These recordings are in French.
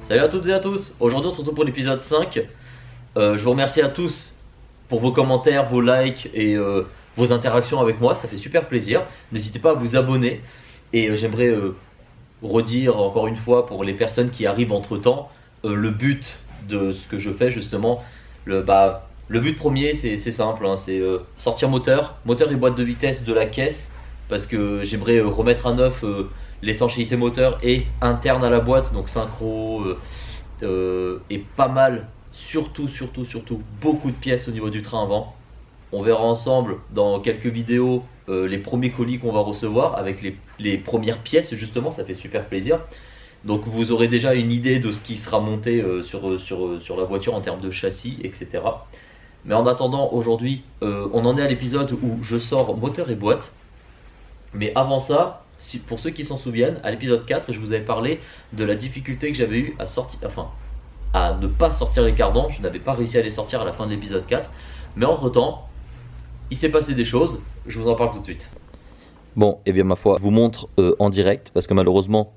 Salut à toutes et à tous, aujourd'hui on se retrouve pour l'épisode 5. Je vous remercie à tous pour vos commentaires, vos likes et vos interactions avec moi, ça fait super plaisir. N'hésitez pas à vous abonner et j'aimerais redire encore une fois pour les personnes qui arrivent entre temps le but de ce que je fais justement. Le but premier c'est simple, hein, c'est sortir moteur et boîte de vitesse de la caisse parce que j'aimerais remettre à neuf l'étanchéité moteur et interne à la boîte, donc synchro et pas mal, surtout beaucoup de pièces au niveau du train avant. On verra ensemble dans quelques vidéos les premiers colis qu'on va recevoir avec les premières pièces justement, ça fait super plaisir. Donc vous aurez déjà une idée de ce qui sera monté sur la voiture en termes de châssis, etc. Mais en attendant, aujourd'hui, on en est à l'épisode où je sors moteur et boîte. Mais avant ça, pour ceux qui s'en souviennent, à l'épisode 4, je vous avais parlé de la difficulté que j'avais eu à ne pas sortir les cardans. Je n'avais pas réussi à les sortir à la fin de l'épisode 4. Mais entre temps, il s'est passé des choses. Je vous en parle tout de suite. Bon, et bien ma foi, je vous montre en direct parce que malheureusement,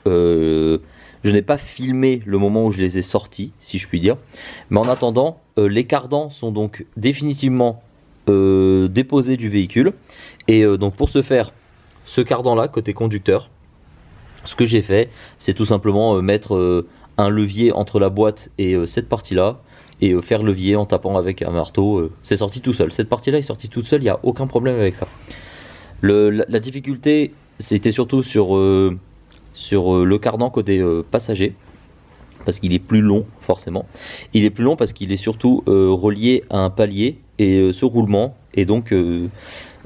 je n'ai pas filmé le moment où je les ai sortis, si je puis dire. Mais en attendant, les cardans sont donc définitivement déposés du véhicule. Et donc pour ce faire, ce cardan là, côté conducteur, ce que j'ai fait, c'est tout simplement mettre un levier entre la boîte et cette partie là. Et faire levier en tapant avec un marteau. C'est sorti tout seul. Cette partie là est sortie toute seule, il n'y a aucun problème avec ça. La difficulté, c'était surtout sur le cardan côté passager, parce qu'il est plus long forcément. Il est plus long parce qu'il est surtout relié à un palier, et ce roulement est donc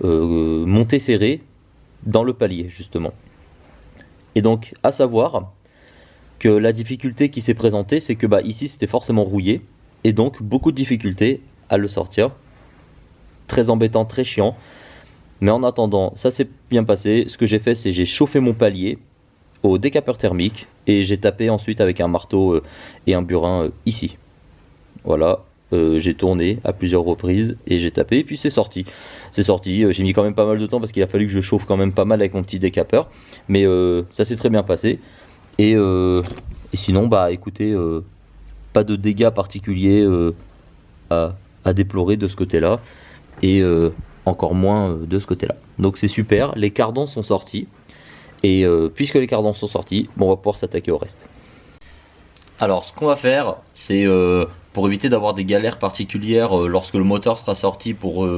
monté serré dans le palier justement. Et donc à savoir que la difficulté qui s'est présentée, c'est que ici c'était forcément rouillé, et donc beaucoup de difficultés à le sortir. Très embêtant, très chiant. Mais en attendant, ça s'est bien passé. Ce que j'ai fait, c'est j'ai chauffé mon palier au décapeur thermique et j'ai tapé ensuite avec un marteau et un burin ici. Voilà, j'ai tourné à plusieurs reprises et j'ai tapé et puis c'est sorti. C'est sorti, j'ai mis quand même pas mal de temps parce qu'il a fallu que je chauffe quand même pas mal avec mon petit décapeur. Mais ça s'est très bien passé. Et sinon, écoutez, pas de dégâts particuliers à déplorer de ce côté-là. Et encore moins de ce côté-là. Donc c'est super, les cardans sont sortis. Et puisque les cardans sont sortis, on va pouvoir s'attaquer au reste. Alors ce qu'on va faire, c'est pour éviter d'avoir des galères particulières lorsque le moteur sera sorti pour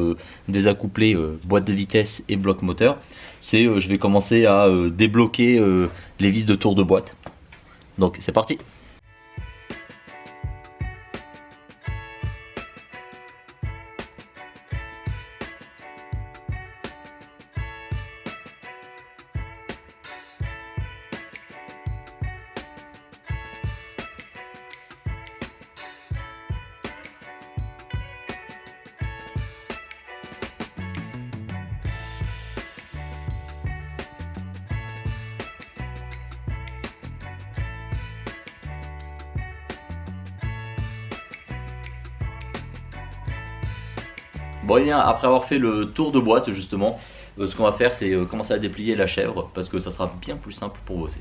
désaccoupler boîte de vitesse et bloc moteur, c'est je vais commencer à débloquer les vis de tour de boîte. Donc c'est parti. Bon et bien, après avoir fait le tour de boîte justement, ce qu'on va faire c'est commencer à déplier la chèvre parce que ça sera bien plus simple pour bosser.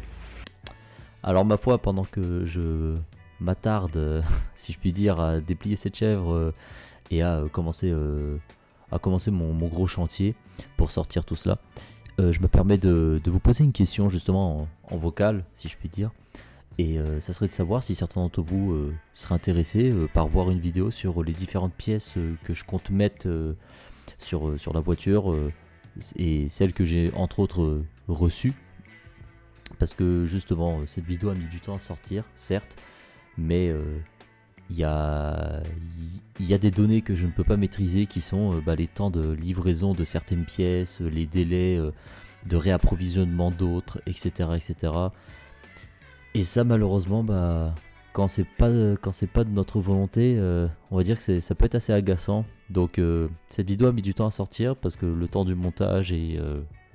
Alors ma foi, pendant que je m'attarde, si je puis dire, à déplier cette chèvre et à commencer mon gros chantier pour sortir tout cela, je me permets de vous poser une question justement en vocal, si je puis dire. Et ça serait de savoir si certains d'entre vous seraient intéressés par voir une vidéo sur les différentes pièces que je compte mettre sur la voiture et celles que j'ai entre autres reçues. Parce que justement, cette vidéo a mis du temps à sortir, certes, mais il y a des données que je ne peux pas maîtriser qui sont les temps de livraison de certaines pièces, les délais de réapprovisionnement d'autres, etc., etc. Et ça, malheureusement, quand c'est pas de notre volonté, on va dire que ça peut être assez agaçant. Donc cette vidéo a mis du temps à sortir parce que le temps du montage et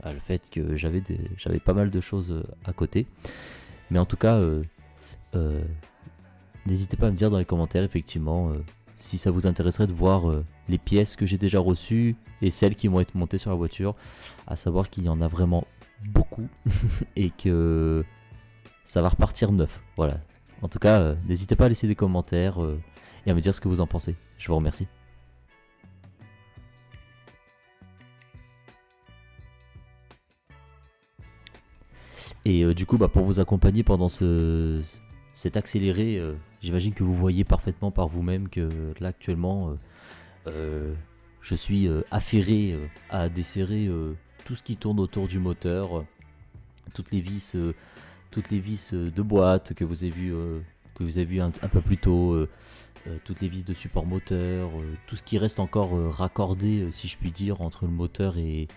le fait que j'avais pas mal de choses à côté. Mais en tout cas, n'hésitez pas à me dire dans les commentaires effectivement si ça vous intéresserait de voir les pièces que j'ai déjà reçues et celles qui vont être montées sur la voiture. À savoir qu'il y en a vraiment beaucoup et que ça va repartir neuf. Voilà. En tout cas, n'hésitez pas à laisser des commentaires et à me dire ce que vous en pensez. Je vous remercie. Et du coup, pour vous accompagner pendant cet accéléré, j'imagine que vous voyez parfaitement par vous-même que là actuellement, je suis affairé à desserrer tout ce qui tourne autour du moteur, toutes les vis de boîte que vous avez vu un peu plus tôt, toutes les vis de support moteur, tout ce qui reste encore raccordé, si je puis dire, entre le moteur et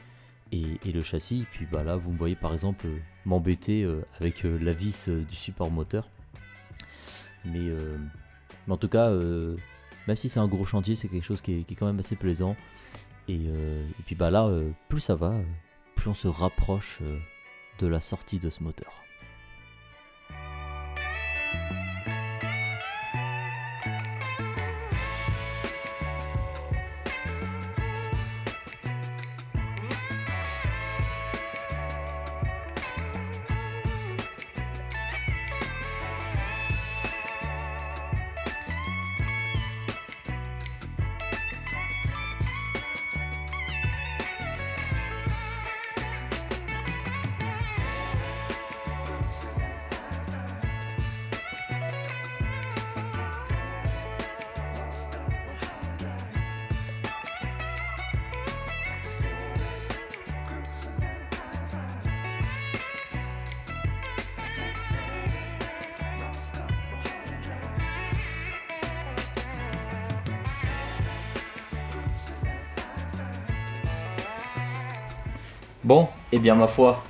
le châssis. Et puis là, vous me voyez par exemple m'embêter avec la vis du support moteur. Mais en tout cas, même si c'est un gros chantier, c'est quelque chose qui est quand même assez plaisant. Et puis là, plus ça va, plus on se rapproche de la sortie de ce moteur. Bon, et bien ma foi,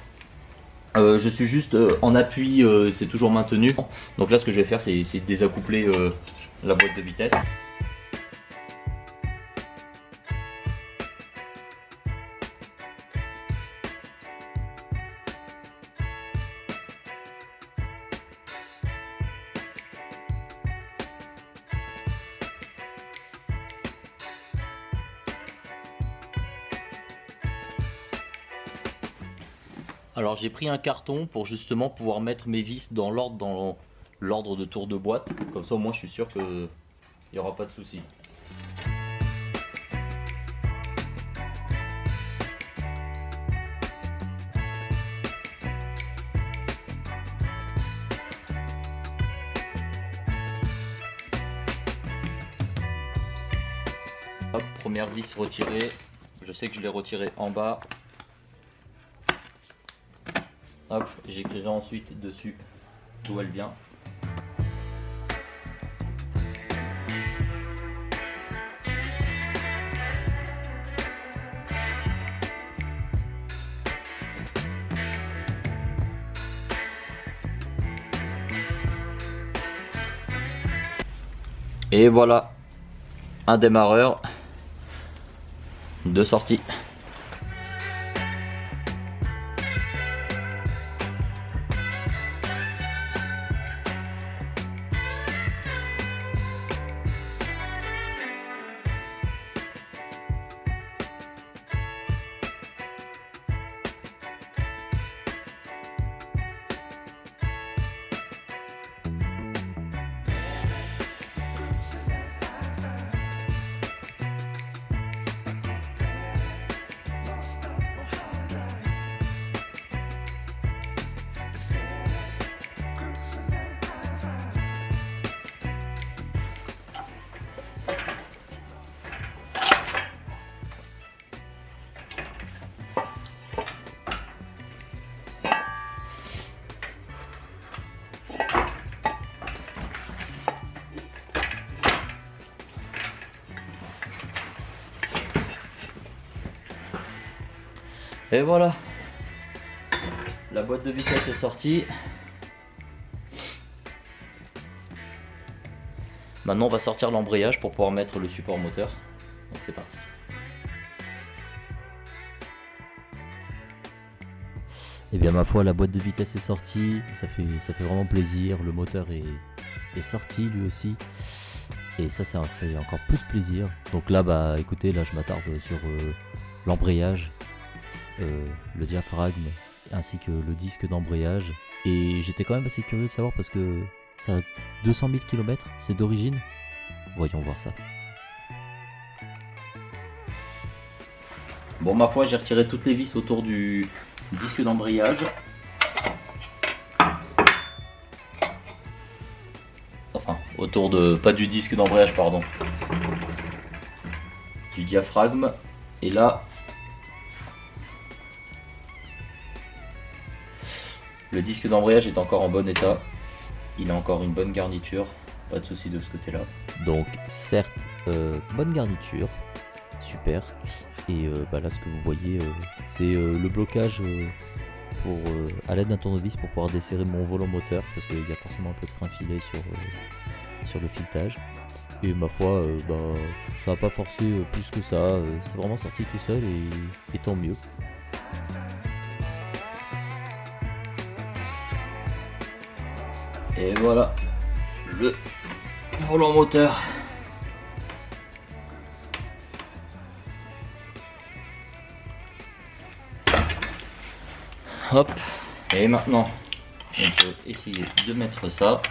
je suis juste en appui, c'est toujours maintenu. Donc là ce que je vais faire c'est désaccoupler la boîte de vitesse. Alors j'ai pris un carton pour justement pouvoir mettre mes vis dans l'ordre de tour de boîte. Comme ça au moins je suis sûr qu'il n'y aura pas de souci. Hop, première vis retirée. Je sais que je l'ai retirée en bas. Hop, j'écrirai ensuite dessus d'où elle vient. Et voilà, un démarreur de sortie. Et voilà, la boîte de vitesse est sortie. Maintenant on va sortir l'embrayage pour pouvoir mettre le support moteur. Donc c'est parti. Et bien ma foi, la boîte de vitesse est sortie, ça fait vraiment plaisir, le moteur est sorti lui aussi. Et ça fait encore plus plaisir. Donc là écoutez, là je m'attarde sur l'embrayage, le diaphragme ainsi que le disque d'embrayage. Et j'étais quand même assez curieux de savoir parce que Ça a 200 000 km, c'est d'origine. Voyons voir ça. Bon, ma foi, j'ai retiré toutes les vis autour du disque d'embrayage. Enfin, autour de... pas du disque d'embrayage, pardon. Du diaphragme. Et là... le disque d'embrayage est encore en bon état. Il a encore une bonne garniture. Pas de souci de ce côté-là. Donc, certes, bonne garniture. Super. Et là, ce que vous voyez, c'est le blocage pour, à l'aide d'un tournevis pour pouvoir desserrer mon volant moteur, parce qu'il y a forcément un peu de frein filé sur le filetage. Et ma foi, ça n'a pas forcé plus que ça. C'est vraiment sorti tout seul et tant mieux. Et voilà le volant moteur. Hop, et maintenant on peut essayer de mettre ça.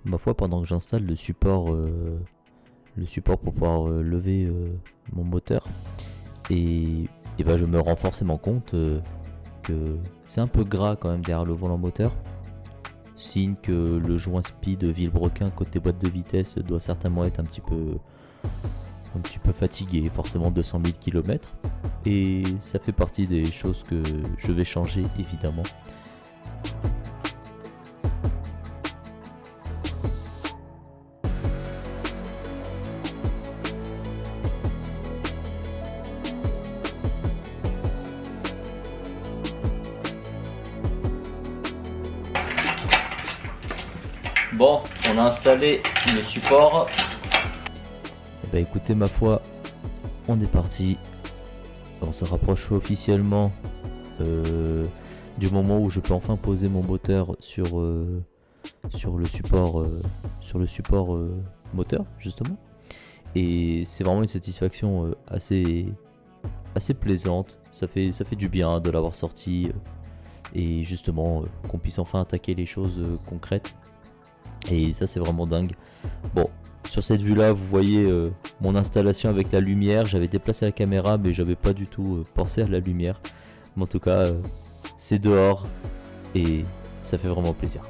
Ma foi, pendant que j'installe le support pour pouvoir lever mon moteur, et je me rends forcément compte que c'est un peu gras quand même derrière le volant moteur. Signe que le joint speed Villebrequin côté boîte de vitesse doit certainement être un petit peu fatigué, forcément 200 000 km. Et ça fait partie des choses que je vais changer évidemment. Bon, on a installé le support. Écoutez, ma foi, on est parti. On se rapproche officiellement du moment où je peux enfin poser mon moteur sur le support moteur justement. Et c'est vraiment une satisfaction assez plaisante. Ça fait du bien de l'avoir sorti et justement qu'on puisse enfin attaquer les choses concrètes. Et ça, c'est vraiment dingue. Bon, sur cette vue là, vous voyez mon installation avec la lumière. J'avais déplacé la caméra, mais j'avais pas du tout pensé à la lumière. Mais en tout cas, c'est dehors et ça fait vraiment plaisir.